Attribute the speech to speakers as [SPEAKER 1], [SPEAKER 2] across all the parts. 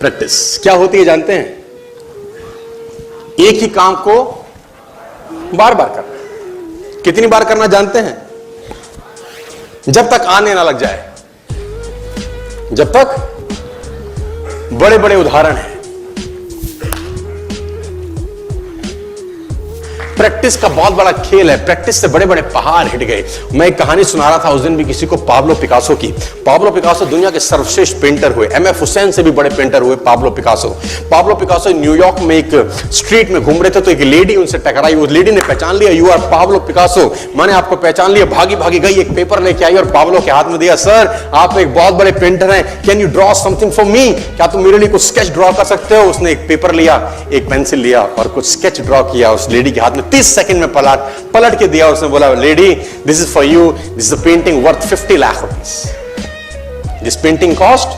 [SPEAKER 1] Practice क्या होती है जानते हैं? एक ही काम को बार बार करना। कितनी बार करना जानते हैं? जब तक आने ना लग जाए, जब तक बड़े बड़े उदाहरण हैं। प्रैक्टिस का बहुत बड़ा खेल है। प्रैक्टिस से बड़े बड़े पहाड़ हिट गए। मैं एक कहानी सुना रहा था उस दिन भी किसी को, पाब्लो पिकासो की। पाब्लो पिकासो दुनिया के सर्वश्रेष्ठ पेंटर हुए। एमएफ हुसैन से भी बड़े पेंटर हुए Pablo Picasso. Pablo Picasso New York में एक स्ट्रीट में घूम रहे थे तो एक लेडी उनसे टकराई। उस लेडी ने पहचान लिया, यू आर पाब्लो पिकासो, मैंने आपको पहचान लिया। भागी भागी गई, एक पेपर लेके आई और पाब्लो के हाथ में दिया। सर आप एक बहुत बड़े पेंटर हैं, can you draw something for me? क्या तुम मेरे लिए कुछ स्केच ड्रॉ कर सकते हो? उसने एक पेपर लिया, एक पेंसिल लिया और कुछ स्केच ड्रॉ किया उस लेडी के हाथ में। 30 सेकंड में पलट के दिया। उसने बोला, lady this is for you, this is a painting worth 50 lakh rupees. This painting cost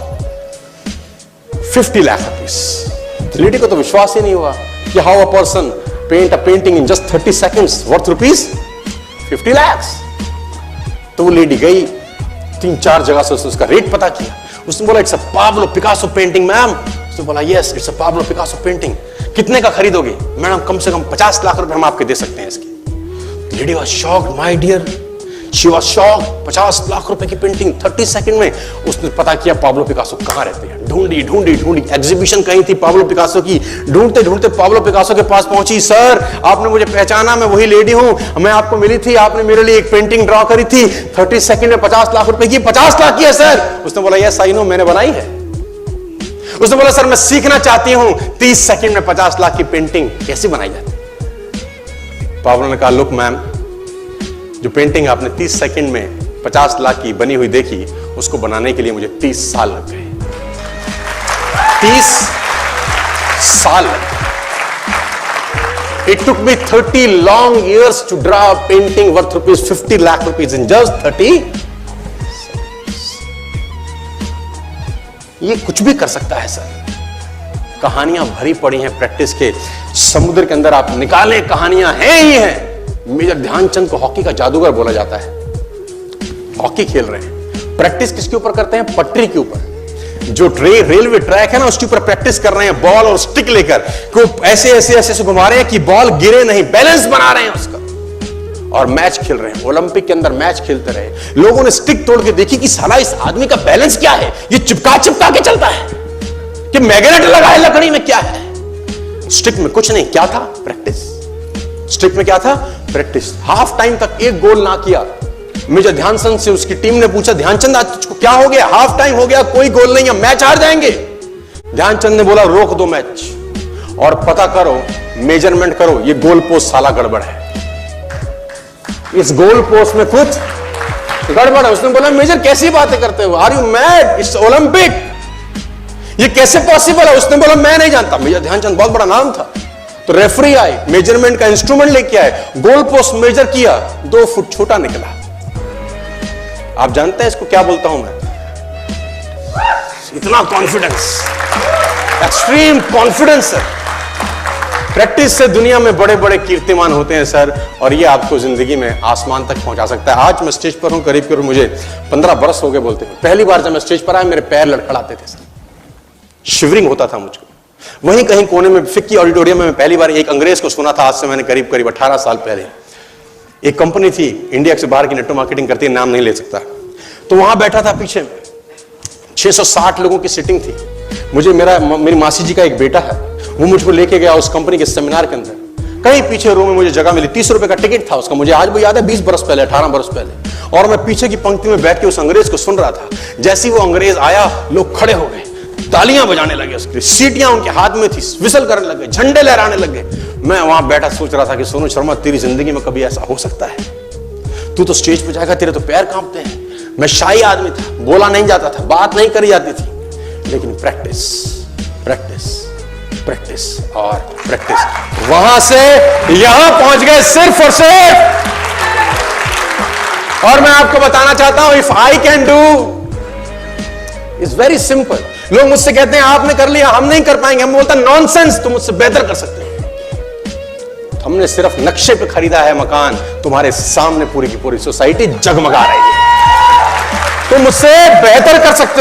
[SPEAKER 1] 50 lakh rupees. Lady को तो विश्वास ही नहीं हुआ कि how a person paint a painting in just 30 seconds worth rupees 50 lakh. तो वो लेडी गई, 3-4 जगह से उसका रेट पता किया। उसने बोला, it's a Pablo Picasso painting ma'am. उसने बोला, yes it's a Pablo Picasso painting. कितने का खरीदोगे? मैडम कम से कम 50 लाख रुपए हम आपके दे सकते हैं इसकी। Lady was shocked, my dear, she was shocked. 50 lakh रुपए की पेंटिंग 30 सेकंड में। उसने पता किया पाब्लो पिकासो कहां रहते हैं। ढूंढी ढूंढी ढूंढी, एग्जीबिशन कहीं थी पाब्लो पिकासो की। ढूंढते ढूंढते पाब्लो पिकासो के पास पहुंची। सर आपने मुझे पहचाना, मैं वही लेडी हूं, मैं आपको मिली थी, आपने मेरे लिए एक पेंटिंग ड्रॉ करी थी 30 सेकंड में 50 लाख रुपए की। 50 लाख की है सर? उसने बोला, यस आई नो, मैंने बनाई है। उसने बोला, सर मैं सीखना चाहती हूं 30 सेकंड में 50 लाख की पेंटिंग कैसे बनाई जाती है। पाब्लो ने कहा, लुक मैम, जो पेंटिंग आपने 30 सेकंड में 50 लाख की बनी हुई देखी, उसको बनाने के लिए मुझे 30 साल लग गए। 30 साल लग गए। It took me 30 long years to draw a painting worth rupees 50 lakh rupees in just 30। ये कुछ भी कर सकता है सर। कहानियां भरी पड़ी हैं प्रैक्टिस के समुद्र के अंदर। आप निकालें, कहानियां हैं ही हैं। मेजर ध्यानचंद को हॉकी का जादूगर बोला जाता है। हॉकी खेल रहे हैं, प्रैक्टिस किसके ऊपर करते हैं? पटरी के ऊपर। जो रेलवे ट्रैक है ना, उसके ऊपर प्रैक्टिस कर रहे हैं बॉल और स्टिक लेकर। को ऐसे ऐसे ऐसे घुमा रहे हैं कि बॉल गिरे नहीं, बैलेंस बना रहे हैं उसका। और मैच खेल रहे हैं। ओलंपिक के अंदर मैच खेलते रहे। लोगों ने स्टिक तोड़ के देखी कि साला इस आदमी का बैलेंस क्या है, ये चिपका चिपका के चलता है कि मैग्नेट लगा है लकड़ी में, क्या है? स्टिक में कुछ नहीं। क्या था? प्रैक्टिस। स्टिक में क्या था? प्रैक्टिस। हाफ टाइम तक एक गोल ना किया। मेजर ध्यानचंद से उसकी टीम ने पूछा, ध्यानचंद आज तुझको क्या हो गया? हाफ टाइम हो गया, कोई गोल नहीं है, मैच हार जाएंगे। ध्यानचंद ने बोला, रोक दो मैच और पता करो, मेजरमेंट करो, ये गोल पोस्ट साला गड़बड़ है, इस गोल पोस्ट में कुछ गड़बड़ है। उसने बोला, मेजर कैसी बातें करते हो? Are you mad? It's Olympic, ये कैसे पॉसिबल है? उसने बोला, मैं नहीं जानता। मेजर ध्यानचंद बहुत बड़ा नाम था। तो रेफरी आए, मेजरमेंट का इंस्ट्रूमेंट लेके आए, गोल पोस्ट मेजर किया, 2 फुट छोटा निकला। आप जानते हैं इसको क्या बोलता हूं मैं? इतना कॉन्फिडेंस, एक्सट्रीम कॉन्फिडेंस है। प्रैक्टिस से दुनिया में बड़े बड़े कीर्तिमान होते हैं सर, और ये आपको जिंदगी में आसमान तक पहुंचा सकता है। आज मैं स्टेज पर हूं, करीब करीब मुझे 15 बरस हो गए बोलते हैं। पहली बार जब मैं स्टेज पर आया, मेरे पैर लड़खड़ाते थे सर, शिवरिंग होता था मुझको। वहीं कहीं कोने में फिक्की ऑडिटोरियम में मैं पहली बार एक अंग्रेज को सुना था। आज से मैंने करीब करीब 18 साल पहले। एक कंपनी थी इंडिया से बाहर की, नेटवर्क मार्केटिंग करती है, नाम नहीं ले सकता। तो वहां बैठा था, पीछे 660 लोगों की सिटिंग थी। मुझे मेरी मासी जी का एक बेटा है, वो मुझको लेके गया उस कंपनी के सेमिनार के अंदर। कहीं पीछे रूम में मुझे जगह मिली, 30 रुपए का टिकट था उसका। मुझे आज भी याद है, 20 बरस पहले, 18 बरस पहले। और मैं पीछे की पंक्ति में बैठ के उस अंग्रेज को सुन रहा था। जैसे ही वो अंग्रेज आया, लोग खड़े हो गए, तालियां बजाने लगे, उसकी सीटियां उनके हाथ में थी, विसल करने लगे, झंडे लहराने लगे। मैं वहां बैठा सोच रहा था कि सोनू शर्मा, तेरी जिंदगी में कभी ऐसा हो सकता है? तू तो स्टेज पे जाएगा, तेरे तो पैर कांपते हैं। मैं शाही आदमी था, बोला नहीं जाता था, बात नहीं करी जाती थी। लेकिन प्रैक्टिस, प्रैक्टिस, प्रैक्टिस और प्रैक्टिस, वहां से यहां पहुंच गए सिर्फ और सिर्फ। और मैं आपको बताना चाहता हूं, if I can do, it's very simple. लोग मुझसे कहते हैं आपने कर लिया, हम नहीं कर पाएंगे। हम बोलता नॉनसेंस, तुम मुझसे बेहतर कर सकते हैं। हमने सिर्फ नक्शे पे खरीदा है मकान, तुम्हारे सामने पूरी की पूरी सोसाइटी जगमगा रही है। तुम मुझसे बेहतर कर सकते हो।